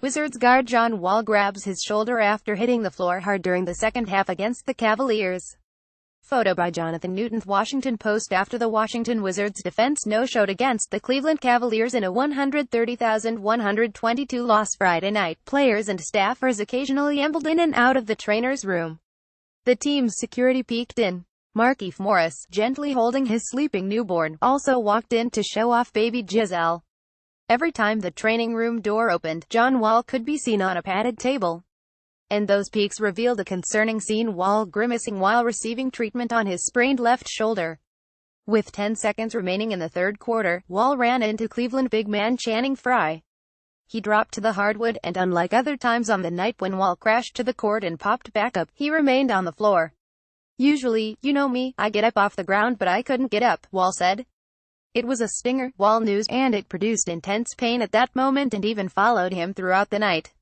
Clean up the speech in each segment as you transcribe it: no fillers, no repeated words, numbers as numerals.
Wizards guard John Wall grabs his shoulder after hitting the floor hard during the second half against the Cavaliers. Photo by Jonathan Newton. Washington Post. After the Washington Wizards' defense no-showed against the Cleveland Cavaliers in a 130,122 loss Friday night, players and staffers occasionally ambled in and out of the trainer's room. The team's security peeked in. Markieff Morris, gently holding his sleeping newborn, also walked in to show off baby Giselle. Every time the training room door opened, John Wall could be seen on a padded table. And those peeks revealed a concerning scene: Wall grimacing while receiving treatment on his sprained left shoulder. With 10 seconds remaining in the third quarter, Wall ran into Cleveland big man Channing Frye. He dropped to the hardwood, and unlike other times on the night when Wall crashed to the court and popped back up, he remained on the floor. "Usually, you know me, I get up off the ground, but I couldn't get up," Wall said. It was a stinger, Wall knew, and it produced intense pain at that moment and even followed him throughout the night.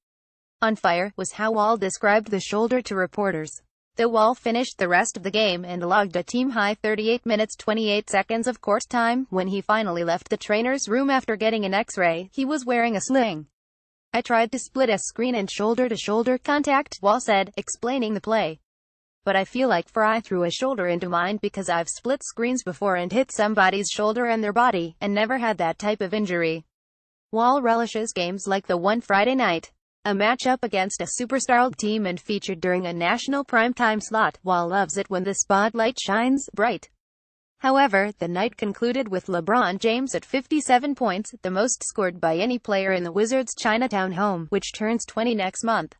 "On fire," was how Wall described the shoulder to reporters. The Wall finished the rest of the game and logged a team-high 38 minutes 28 seconds of court time. When he finally left the trainer's room after getting an X-ray, he was wearing a sling. "I tried to split a screen and shoulder-to-shoulder contact," Wall said, explaining the play. "But I feel like Frye threw a shoulder into mine because I've split screens before and hit somebody's shoulder and their body, and never had that type of injury." Wall relishes games like the one Friday night, a matchup against a superstar team and featured during a national primetime slot. Wall loves it when the spotlight shines bright. However, the night concluded with LeBron James at 57 points, the most scored by any player in the Wizards' Chinatown home, which turns 20 next month.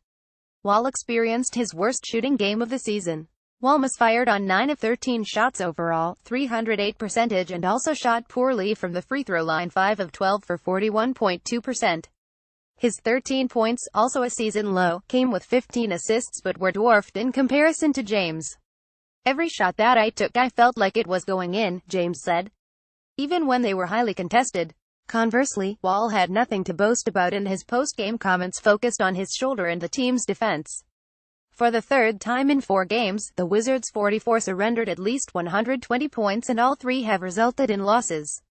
Wall experienced his worst shooting game of the season. Wall misfired on 9 of 13 shots overall, .308%, and also shot poorly from the free throw line, 5 of 12 for 41.2%. His 13 points, also a season low, came with 15 assists but were dwarfed in comparison to James. "Every shot that I took I felt like it was going in," James said, even when they were highly contested. Conversely, Wall had nothing to boast about, and his post-game comments focused on his shoulder and the team's defense. For the third time in 4 games, the Wizards' 44 surrendered at least 120 points, and all 3 have resulted in losses.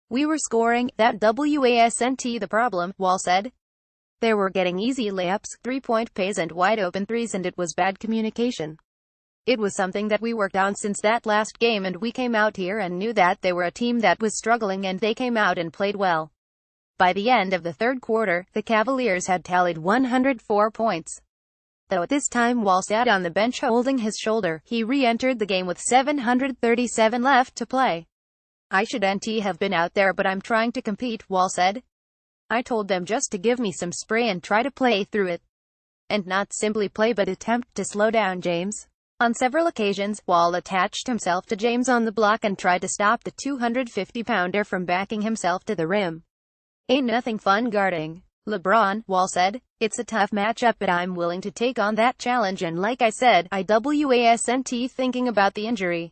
"We were scoring, that wasn't the problem," Wall said. "They were getting easy layups, 3-point plays and wide-open threes, and it was bad communication. It was something that we worked on since that last game, and we came out here and knew that they were a team that was struggling, and they came out and played well." By the end of the third quarter, the Cavaliers had tallied 104 points. Though at this time Wall sat on the bench holding his shoulder, he re-entered the game with 737 left to play. "I shouldn't have been out there, but I'm trying to compete," Wall said. "I told them just to give me some spray and try to play through it. And not simply play but attempt to slow down James." On several occasions, Wall attached himself to James on the block and tried to stop the 250-pounder from backing himself to the rim. "Ain't nothing fun guarding LeBron," Wall said. "It's a tough matchup, but I'm willing to take on that challenge, and like I said, I wasn't thinking about the injury.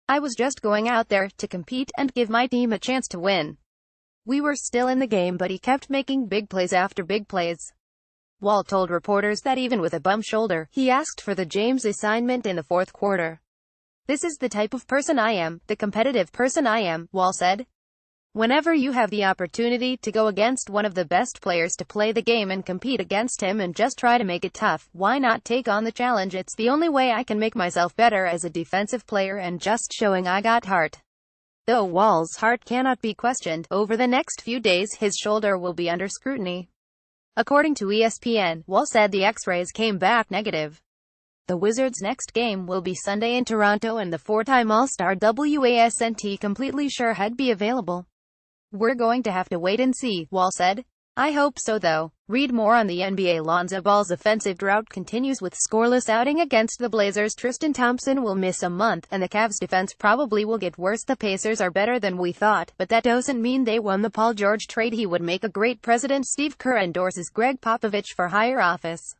I was just going out there to compete and give my team a chance to win." We were still in the game, but he kept making big plays after big plays. Wall told reporters that even with a bum shoulder, he asked for the James assignment in the fourth quarter. "This is the type of person I am, the competitive person I am," Wall said. "Whenever you have the opportunity to go against one of the best players, to play the game and compete against him and just try to make it tough, why not take on the challenge? It's the only way I can make myself better as a defensive player and just showing I got heart." Though Wall's heart cannot be questioned, over the next few days his shoulder will be under scrutiny. According to ESPN, Wall said the X-rays came back negative. The Wizards' next game will be Sunday in Toronto, and the 4-time All-Star wasn't completely sure he'd be available. "We're going to have to wait and see," Wall said. "I hope so, though." Read more on the NBA. Lonzo Ball's offensive drought continues with scoreless outing against the Blazers. Tristan Thompson will miss a month, and the Cavs' defense probably will get worse. "The Pacers are better than we thought, but that doesn't mean they won the Paul George trade. He would make a great president." Steve Kerr endorses Greg Popovich for higher office.